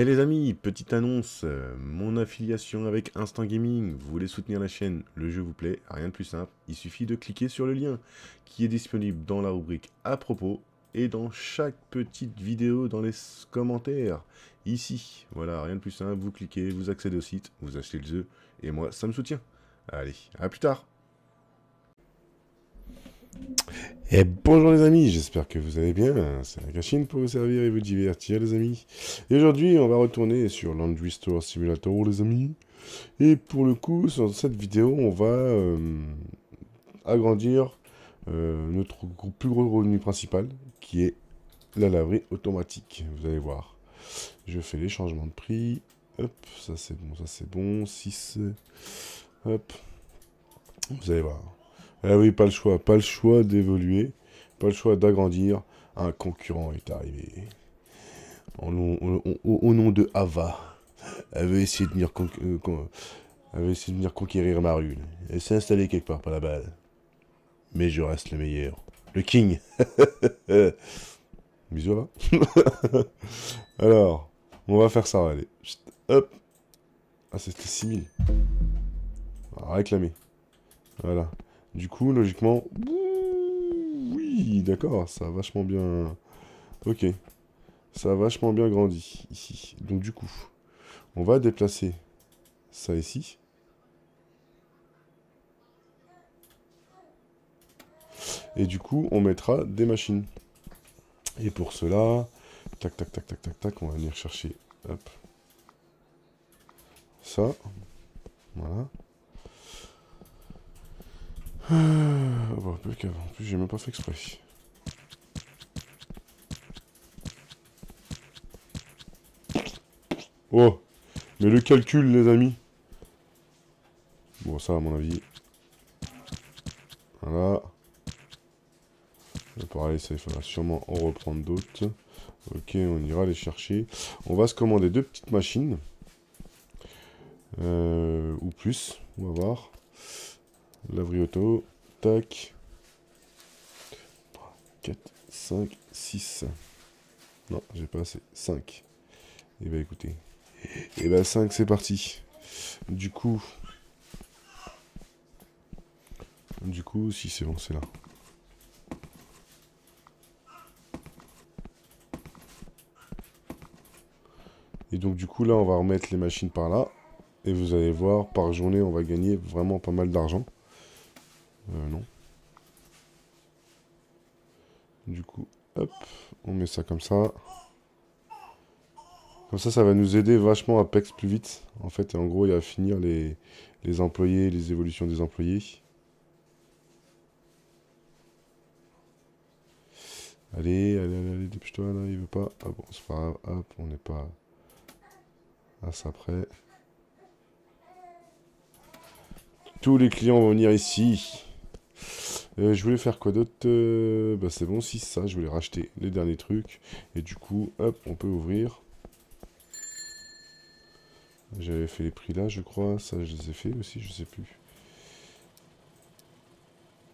Eh les amis, petite annonce, mon affiliation avec Instant Gaming, vous voulez soutenir la chaîne, le jeu vous plaît, rien de plus simple, il suffit de cliquer sur le lien qui est disponible dans la rubrique à propos et dans chaque petite vidéo dans les commentaires, ici. Voilà, rien de plus simple, vous cliquez, vous accédez au site, vous achetez le jeu, et moi ça me soutient. Allez, à plus tard. Et bonjour les amis, j'espère que vous allez bien, c'est la Cachine pour vous servir et vous divertir les amis. Et aujourd'hui on va retourner sur Laundry Store Simulator les amis. Et pour le coup, sur cette vidéo, on va agrandir notre plus gros revenu principal, qui est la laverie automatique, vous allez voir. Je fais les changements de prix, hop, ça c'est bon, 6, hop, vous allez voir. Ah oui, pas le choix d'évoluer, pas le choix d'agrandir. Un concurrent est arrivé. Au nom de Ava. Elle veut essayer de venir conquérir ma rue. Elle s'est installée quelque part par la balle. Mais je reste le meilleur. Le king. Bisous là. Alors, on va faire ça, allez. Chut, hop. Ah, c'était 6000. On va réclamer. Voilà. Du coup, logiquement... Oui, d'accord, ça a vachement bien... Ok. Ça a vachement bien grandi, ici. Donc du coup, on va déplacer ça ici. Et du coup, on mettra des machines. Et pour cela, tac, tac, tac, tac, tac, tac, on va venir chercher, hop, ça, voilà. Bon, plus qu'avant, en plus, j'ai même pas fait exprès. Oh, mais le calcul, les amis. Bon, ça, à mon avis. Voilà. Et pareil, ça, il faudra sûrement en reprendre d'autres. Ok, on ira les chercher. On va se commander deux petites machines. Ou plus, on va voir. Laverie auto, tac. 3, 4, 5, 6. Non, j'ai pas assez. 5. Et bah écoutez. Et bah 5, c'est parti. Du coup, si c'est bon, c'est là. Et donc du coup, là, on va remettre les machines par là. Et vous allez voir, par journée, on va gagner vraiment pas mal d'argent. Non. Du coup, hop, on met ça comme ça. Comme ça va nous aider vachement à PEX plus vite. En fait, et en gros, il y a à finir les employés, les évolutions des employés. Allez, allez, allez, allez, dépêche-toi, là, il veut pas. Ah bon, c'est pas grave, hop, on n'est pas à ça près. Tous les clients vont venir ici. Je voulais faire quoi d'autre bah c'est bon, si ça, je voulais racheter les derniers trucs. Et du coup, hop, on peut ouvrir. J'avais fait les prix là, je crois. Ça, je les ai fait aussi, je sais plus.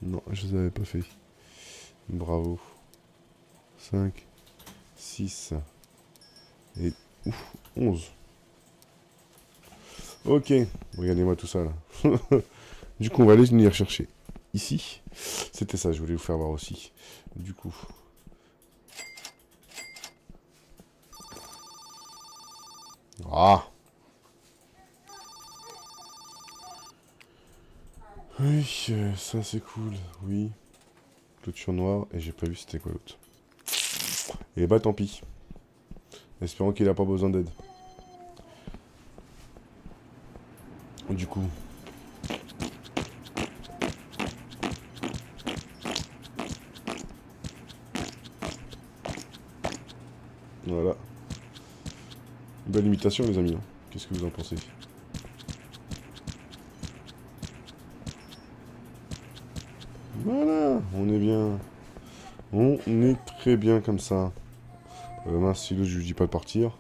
Non, je les avais pas fait. Bravo. 5, 6 et ouf, 11. Ok, regardez-moi tout ça là. Du coup, on va aller venir chercher ici. C'était ça, je voulais vous faire voir aussi. Du coup. Ah. Oui, ça c'est cool, oui. Clôture noire, et j'ai pas vu c'était quoi l'autre. Et bah tant pis. Espérons qu'il a pas besoin d'aide. Du coup. Voilà. Belle imitation les amis. Qu'est-ce que vous en pensez? Voilà, on est bien. On est très bien comme ça. Mince, si je lui dis pas de partir.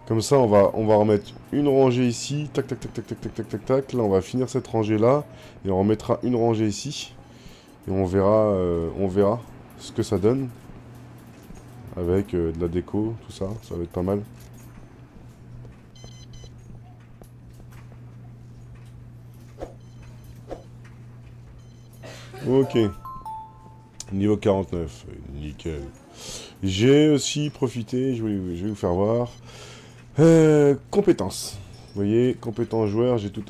Comme ça, on va remettre une rangée ici. Tac, tac, tac, tac, tac, tac, tac, tac, tac. Là, on va finir cette rangée là. Et on remettra une rangée ici. Et on verra ce que ça donne. avec de la déco, tout ça. Ça va être pas mal. Ok. Niveau 49. Nickel. J'ai aussi profité, je vais vous faire voir. Compétences. Vous voyez, compétences joueurs, j'ai tout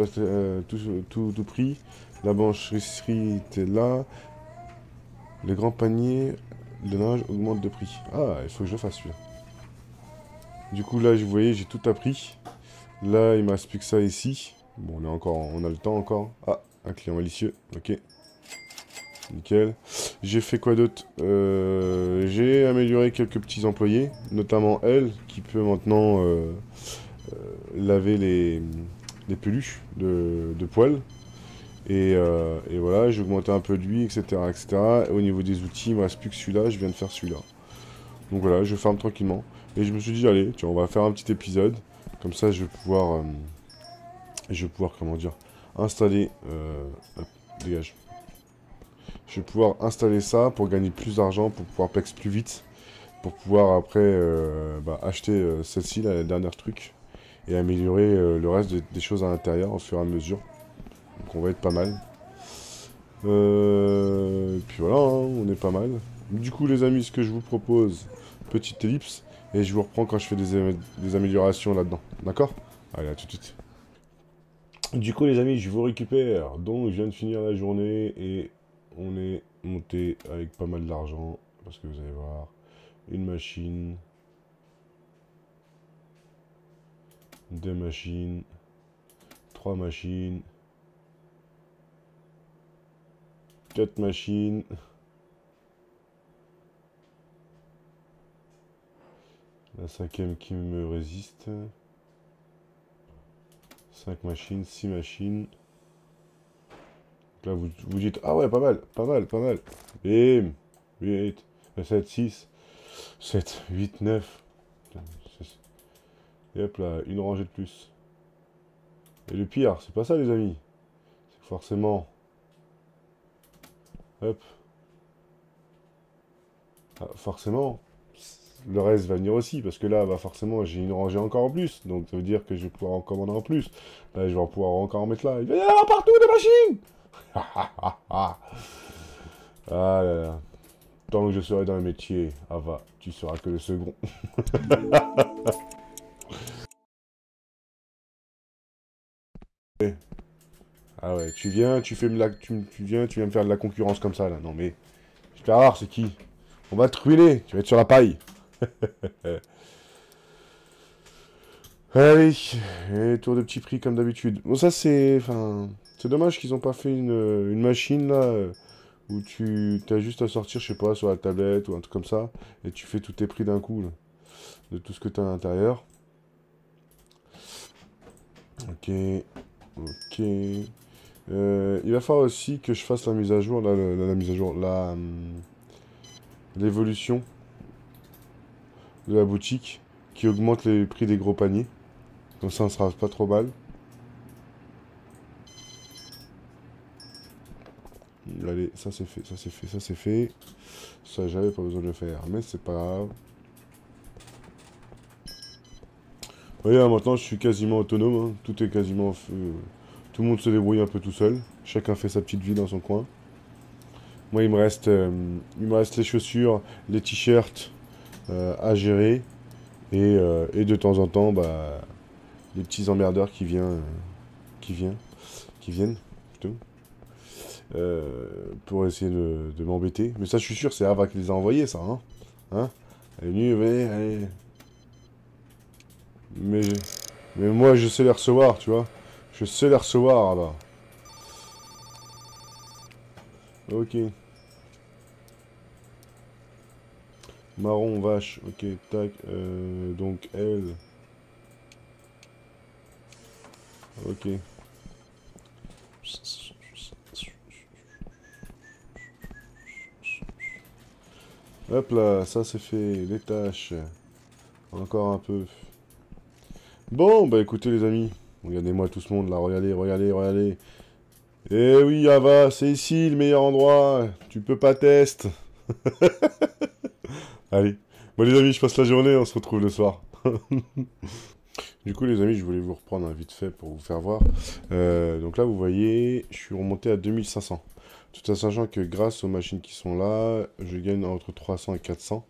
pris. La blanchisserie était là. Le grand panier, le linge augmente de prix. Ah, il faut que je fasse celui-là. Du coup, là, vous voyez, j'ai tout appris. Là, il me reste plus que ça ici. Bon, on a le temps encore. Ah, un client malicieux. Ok. Nickel. J'ai fait quoi d'autre? J'ai amélioré quelques petits employés, notamment elle, qui peut maintenant laver les peluches de poils. Et voilà, j'ai augmenté un peu de lui, etc., etc. Et au niveau des outils, il me reste plus que celui-là, je viens de faire celui-là. Donc voilà, je farme tranquillement. Et je me suis dit, allez, tiens, on va faire un petit épisode. Comme ça, comment dire, installer... hop, dégage. Je vais pouvoir installer ça pour gagner plus d'argent, pour pouvoir pex plus vite. Pour pouvoir après acheter celle-ci, la dernière truc. Et améliorer le reste des choses à l'intérieur au fur et à mesure. Donc on va être pas mal. Et puis voilà, hein, on est pas mal. Du coup les amis, ce que je vous propose, petite ellipse. Et je vous reprends quand je fais des améliorations là-dedans. D'accord? Allez, à tout de suite. Du coup les amis, je vous récupère. Donc je viens de finir la journée et on est monté avec pas mal d'argent. Parce que vous allez voir, une machine, deux machines, trois machines, quatre machines, la cinquième qui me résiste, 5 machines, 6 machines. Donc là vous dites, ah ouais, pas mal, pas mal, pas mal. Bim, 8, 7, 6, 7, 8, 9. Et hop là, une rangée de plus. Et le pire, c'est pas ça les amis. C'est que forcément... Hop. Ah, forcément, le reste va venir aussi, parce que là, bah, forcément, j'ai une rangée encore en plus. Donc ça veut dire que je vais pouvoir en commander en plus. Là, je vais pouvoir encore en mettre là. Il va y en avoir partout des machines. Ah là là. Tant que je serai dans le métier, Ava, tu seras que le second. Ah ouais, tu viens, tu fais tu viens me faire de la concurrence comme ça là. Non mais, je vais rare, c'est qui? On va te ruiner, tu vas être sur la paille. Allez, et tour de petit prix comme d'habitude. Bon ça c'est, enfin, c'est dommage qu'ils ont pas fait une machine là où tu as juste à sortir, je sais pas, sur la tablette ou un truc comme ça, et tu fais tous tes prix d'un coup là, de tout ce que tu as à l'intérieur. Ok, ok. Il va falloir aussi que je fasse la mise à jour, la mise à jour, l'évolution de la boutique qui augmente les prix des gros paniers. Comme ça, on sera pas trop mal. Allez, ça c'est fait, ça c'est fait, ça c'est fait. Ça, j'avais pas besoin de le faire, mais c'est pas grave. Vous voyez, maintenant, je suis quasiment autonome. Hein. Tout est quasiment... tout le monde se débrouille un peu tout seul. Chacun fait sa petite vie dans son coin. Moi, il me reste les chaussures, les t-shirts à gérer. Et de temps en temps, bah, les petits emmerdeurs qui viennent, plutôt, pour essayer de m'embêter. Mais ça, je suis sûr, c'est Ava qui les a envoyés, ça, hein. Hein? Elle est venue, venez, allez. Mais, mais moi, je sais les recevoir, tu vois. Je sais les recevoir, Ava. Ok. Marron, vache. Ok, tac. Donc, elle. Ok. Hop là, ça c'est fait. Les tâches. Encore un peu. Bon, bah écoutez les amis. Regardez-moi tout ce monde là. Regardez, regardez, regardez. Eh oui, Ava, c'est ici le meilleur endroit. Tu peux pas tester. Allez, Bon les amis, je passe la journée, on se retrouve le soir. Du coup les amis, je voulais vous reprendre vite fait pour vous faire voir. Donc là vous voyez, je suis remonté à 2500. Tout en sachant que grâce aux machines qui sont là, je gagne entre 300 et 400.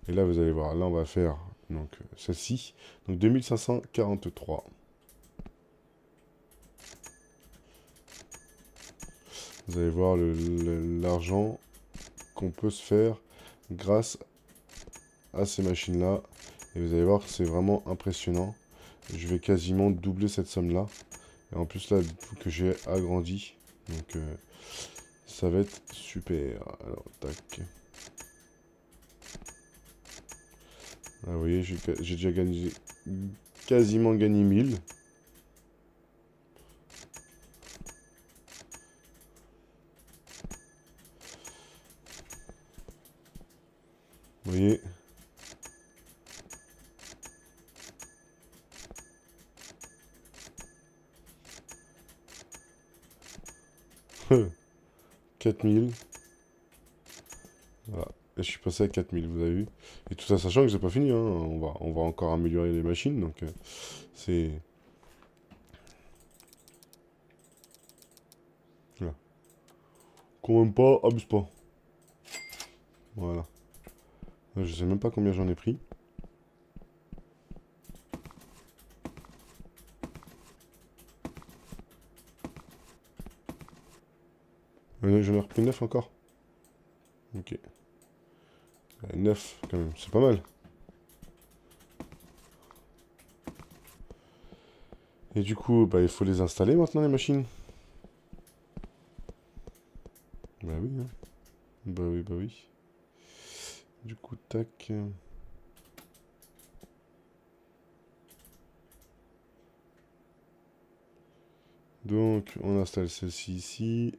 Et là vous allez voir, là on va faire donc celle-ci. Donc 2543. Vous allez voir l'argent qu'on peut se faire grâce à ces machines-là. Et vous allez voir que c'est vraiment impressionnant. Je vais quasiment doubler cette somme-là. Et en plus, là, vu que j'ai agrandi. Donc, ça va être super. Alors, tac. Ah, vous voyez, j'ai déjà gagné, quasiment gagné 1000. Vous voyez. « 4000. » Voilà. Et je suis passé à 4000, vous avez vu. Et tout ça, sachant que j'ai pas fini, hein. On va encore améliorer les machines, donc c'est... Voilà. Quand même pas, abuse pas. Voilà. Je sais même pas combien j'en ai pris. J'en ai repris 9 encore. Ok. 9 quand même, c'est pas mal. Et du coup, bah, il faut les installer maintenant, les machines. Bah oui, hein. Bah oui, bah oui. Du coup, tac. Donc, on installe celle-ci ici.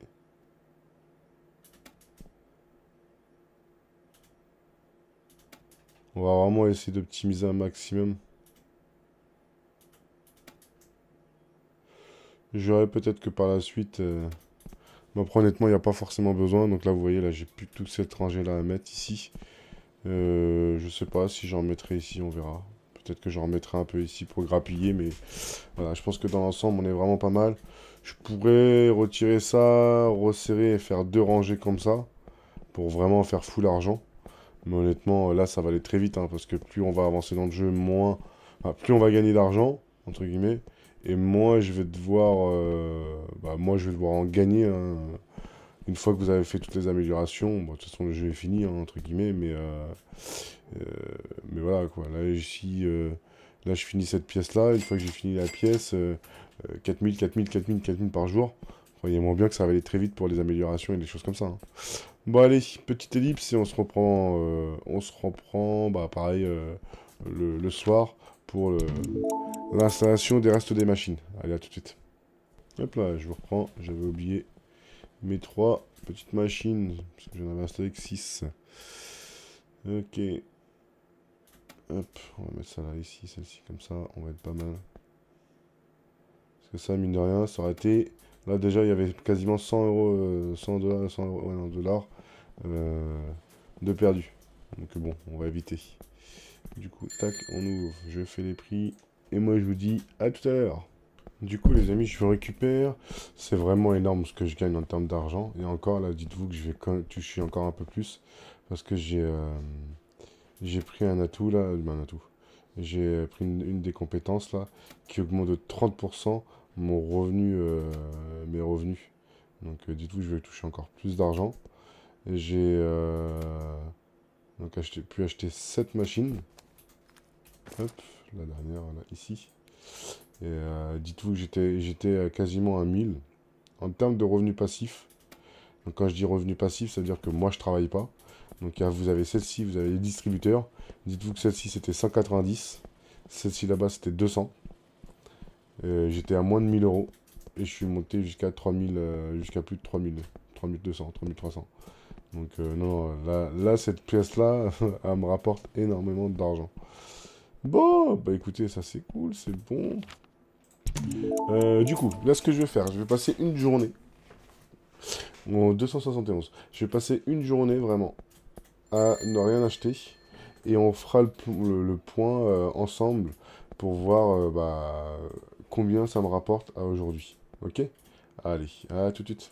On va vraiment essayer d'optimiser un maximum. J'aurais peut-être que par la suite... Mais après, honnêtement, il n'y a pas forcément besoin. Donc là, vous voyez, là, j'ai plus toute cette rangée-là à mettre ici. Je sais pas si j'en mettrai ici, on verra. Peut-être que j'en remettrai un peu ici pour grappiller, mais voilà, je pense que dans l'ensemble, on est vraiment pas mal. Je pourrais retirer ça, resserrer et faire 2 rangées comme ça, pour vraiment faire full argent. Mais honnêtement, là, ça va aller très vite, hein, parce que plus on va avancer dans le jeu, moins... Enfin, plus on va gagner d'argent, entre guillemets, et moins je vais devoir... bah, moi, je vais devoir en gagner, hein. Une fois que vous avez fait toutes les améliorations, bon, de toute façon, le jeu est fini, hein, entre guillemets, mais voilà, quoi. Là, ici, là, je finis cette pièce-là. Une fois que j'ai fini la pièce, 4000, 4000, 4000, 4000 par jour. Croyez-moi bien que ça va aller très vite pour les améliorations et des choses comme ça, hein. Bon, allez, petite ellipse et on se reprend, bah, pareil, le soir pour l'installation des restes des machines. Allez, à tout de suite. Hop là, je vous reprends. J'avais oublié mes 3 petites machines, parce que j'en avais installé que 6. Ok. Hop, on va mettre ça là, ici, celle-ci, comme ça, on va être pas mal. Parce que ça, mine de rien, ça aurait été... Là, déjà, il y avait quasiment 100 euros, 100 dollars, 100 euros, ouais, non, dollars de perdu. Donc bon, on va éviter. Du coup, tac, on ouvre, je fais les prix, et moi, je vous dis à tout à l'heure. Du coup, les amis, je récupère. C'est vraiment énorme ce que je gagne en termes d'argent. Et encore, là, dites-vous que je vais quand même toucher encore un peu plus. Parce que j'ai pris un atout, là. Un atout. J'ai pris une des compétences, là, qui augmente de 30% mon revenu, mes revenus. Donc, dites-vous que je vais toucher encore plus d'argent. J'ai donc pu acheter 7 machines. Hop, la dernière, là, ici. Et dites-vous que j'étais quasiment à 1000 en termes de revenus passifs. Donc quand je dis revenus passifs, ça veut dire que moi je travaille pas. Donc vous avez celle-ci, vous avez les distributeurs. Dites-vous que celle-ci c'était 190. Celle-ci là-bas c'était 200. J'étais à moins de 1000 euros. Et je suis monté jusqu'à 3000, jusqu'à plus de 3000, 3200, 3300. Donc non, là cette pièce-là, elle me rapporte énormément d'argent. Bon, bah écoutez, ça c'est cool, c'est bon. Du coup, là, ce que je vais faire, je vais passer une journée. En 271. Je vais passer une journée, vraiment, à ne rien acheter. et on fera le point ensemble pour voir combien ça me rapporte à aujourd'hui. Ok? Allez, à tout de suite.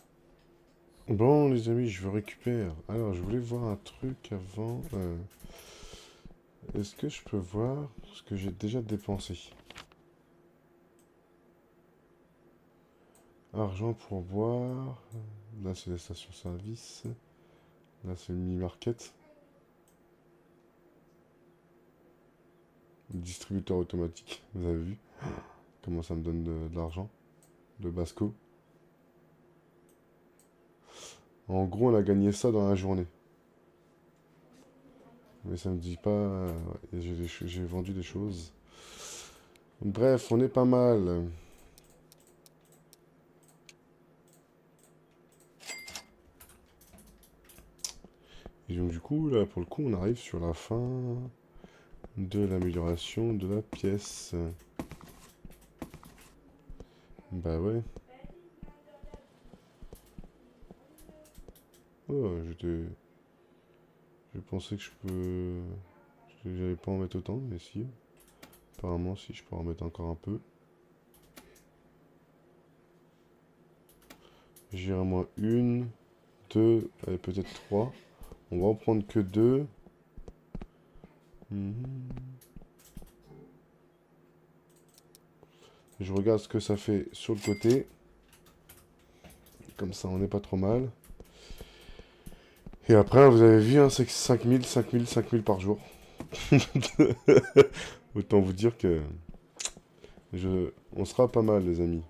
Bon, les amis, je récupère. Alors, je voulais voir un truc avant. Est-ce que je peux voir ce que j'ai déjà dépensé? Argent pour boire. Là, c'est les stations-service. Là, c'est le mini-market. Le distributeur automatique. Vous avez vu comment ça me donne de l'argent? De Basco. En gros, on a gagné ça dans la journée. Mais ça me dit pas. Ouais, j'ai vendu des choses. Bref, on est pas mal. Et donc, du coup, là, pour le coup, on arrive sur la fin de l'amélioration de la pièce. Bah ouais. Oh, je pensais que je peux. J'allais pas en mettre autant, mais si. Apparemment, si, je peux en mettre encore un peu. J'ai à moins une, deux, allez, peut-être trois. On va en prendre que deux. Je regarde ce que ça fait sur le côté. Comme ça, on n'est pas trop mal. Et après, vous avez vu, hein, c'est 5000, 5000, 5000 par jour. Autant vous dire que on sera pas mal, les amis.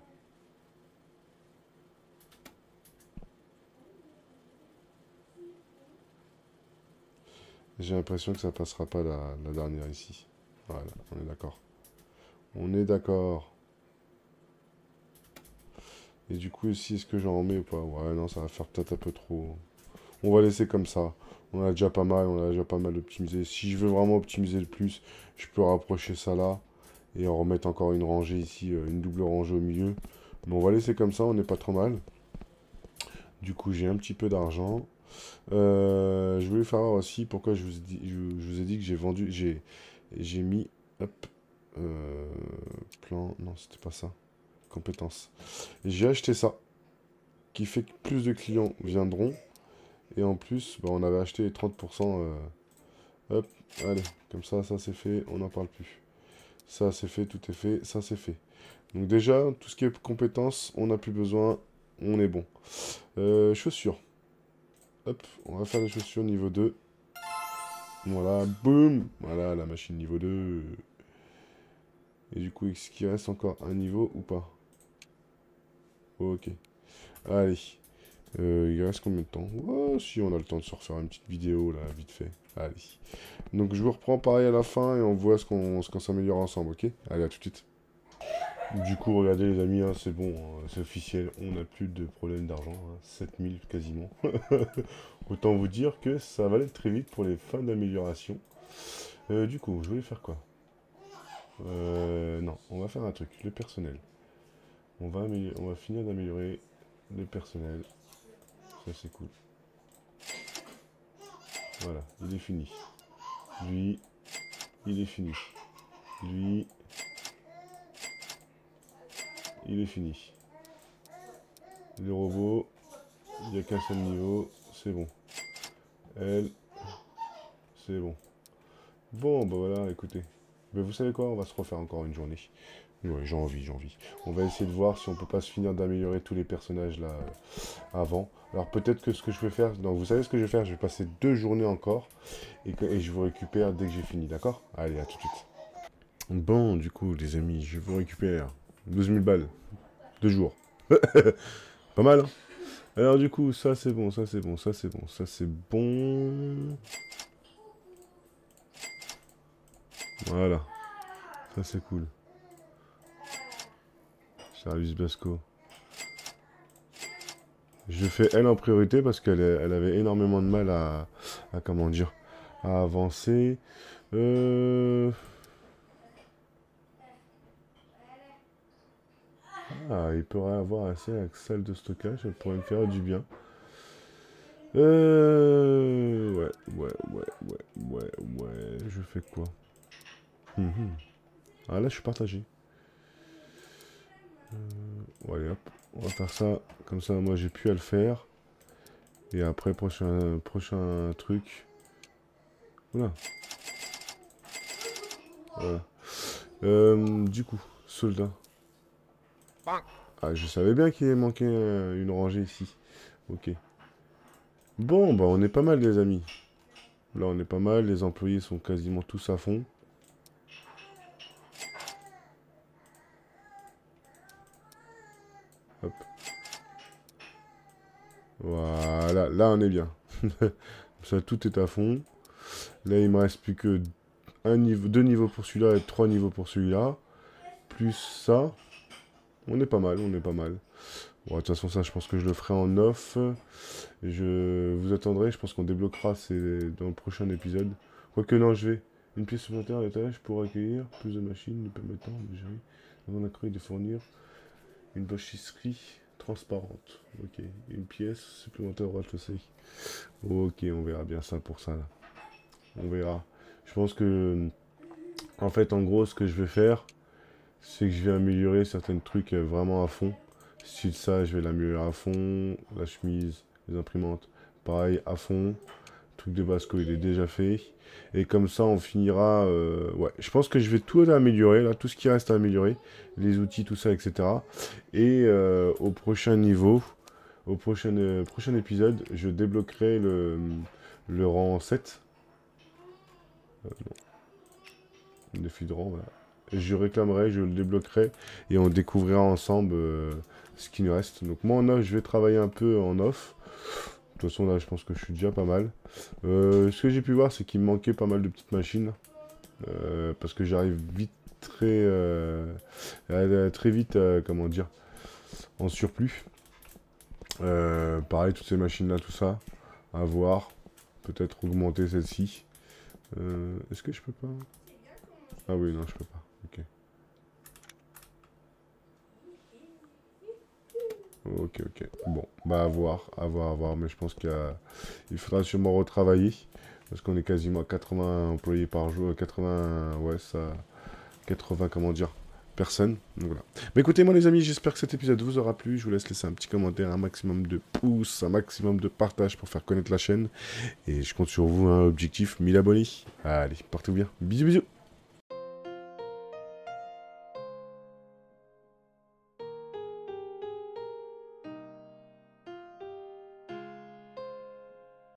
J'ai l'impression que ça passera pas la dernière ici. Voilà, on est d'accord. On est d'accord. Et du coup, ici, est-ce que j'en remets ou pas? Ouais, non, ça va faire peut-être un peu trop. On va laisser comme ça. On a déjà pas mal, on a déjà pas mal optimisé. Si je veux vraiment optimiser le plus, je peux rapprocher ça là. Et en remettre encore une rangée ici, une double rangée au milieu. Mais on va laisser comme ça, on n'est pas trop mal. Du coup, j'ai un petit peu d'argent. Je voulais faire voir aussi pourquoi je vous ai dit que j'ai vendu. J'ai mis. Hop. Plan. Non, c'était pas ça. Compétences. J'ai acheté ça. Qui fait que plus de clients viendront. Et en plus, bah, on avait acheté les 30%. Hop. Allez. Comme ça c'est fait. On n'en parle plus. Ça c'est fait, tout est fait. Ça c'est fait. Donc déjà, tout ce qui est compétences, on n'a plus besoin. On est bon. Chaussures. Hop, on va faire des chaussures niveau 2. Voilà, boum. Voilà, la machine niveau 2. Et du coup, est-ce qu'il reste encore un niveau ou pas? Ok. Allez. Il reste combien de temps? Oh, si, on a le temps de se refaire une petite vidéo, là, vite fait. Allez. Donc, je vous reprends pareil à la fin et on voit ce qu'on s'améliore ensemble, ok? Allez, à tout de suite. Du coup, regardez les amis, hein, c'est bon, hein, c'est officiel, on n'a plus de problème d'argent, hein, 7000 quasiment. Autant vous dire que ça va aller très vite pour les fins d'amélioration. Du coup, je voulais faire quoi? Non, on va faire un truc, le personnel. On va finir d'améliorer le personnel. Ça c'est cool. Voilà, il est fini. Lui, il est fini. Lui, il est fini. Les robots, il n'y a qu'un seul niveau, c'est bon. Elle, c'est bon. Bon, bah voilà, écoutez. Mais vous savez quoi, on va se refaire encore une journée. Ouais, j'ai envie, j'ai envie. On va essayer de voir si on peut pas se finir d'améliorer tous les personnages là avant. Alors peut-être que ce que je vais faire, donc vous savez ce que je vais faire, je vais passer 2 journées encore et je vous récupère dès que j'ai fini, d'accord? Allez, à tout de suite. Bon, du coup, les amis, je vous récupère 12 000 balles. 2 jours. Pas mal, hein? Alors du coup, ça c'est bon, ça c'est bon, ça c'est bon, ça c'est bon. Voilà, ça c'est cool. Service Basco. Je fais elle en priorité parce elle avait énormément de mal à comment dire, à avancer. Ah, il pourrait avoir assez à la salle de stockage, elle pourrait me faire du bien. Ouais. Je fais quoi? Mhm. Ah là, je suis partagé. Ouais, hop. On va faire ça. Comme ça, moi, j'ai plus à le faire. Et après, prochain truc. Voilà. Voilà. Du coup, soldat. Ah, je savais bien qu'il manquait une rangée ici. Ok. Bon, bah, on est pas mal, les amis. Là, on est pas mal. Les employés sont quasiment tous à fond. Hop. Voilà. Là, on est bien. Ça, tout est à fond. Là, il me reste plus que deux niveaux pour celui-là et 3 niveaux pour celui-là. Plus ça. On est pas mal, on est pas mal. Bon, de toute façon, ça, je pense que je le ferai en off. Je vous attendrai, je pense qu'on débloquera dans le prochain épisode. Quoique non, je vais. Une pièce supplémentaire à l'étage pour accueillir plus de machines nous permettant de gérer avant d'accueillir et de fournir une blanchisserie transparente. Ok. Une pièce supplémentaire au rez-de-chaussée. Ok, on verra bien ça pour ça là. On verra. Je pense que, en fait, en gros, ce que je vais faire, c'est que je vais améliorer certains trucs vraiment à fond. Style ça, je vais l'améliorer à fond. La chemise, les imprimantes, pareil, à fond. Le truc de Basco, il est déjà fait. Et comme ça, on finira... ouais, je pense que je vais tout améliorer, là, tout ce qui reste à améliorer. Les outils, tout ça, etc. Et au prochain niveau, prochain épisode, je débloquerai le rang 7. Le défi de rang, voilà. Et je réclamerai, je le débloquerai et on découvrira ensemble ce qui nous reste. Donc moi en off, je vais travailler un peu en off. De toute façon là, je pense que je suis déjà pas mal. Ce que j'ai pu voir, c'est qu'il me manquait pas mal de petites machines. Parce que j'arrive vite, très vite, comment dire, en surplus. Pareil, toutes ces machines là, tout ça, à voir. Peut-être augmenter celle-ci. Est-ce que je peux pas? Ah oui, non, je peux pas. Ok. Ok. Bon, bah à voir. Mais je pense il faudra sûrement retravailler. Parce qu'on est quasiment à 80 employés par jour. 80, ouais, ça... 80, comment dire, personnes. Donc voilà. Bah écoutez, moi les amis, j'espère que cet épisode vous aura plu. Je vous laisse laisser un petit commentaire, un maximum de pouces, un maximum de partage pour faire connaître la chaîne. Et je compte sur vous, un objectif 1000 abonnés. Allez, portez-vous bien. Bisous.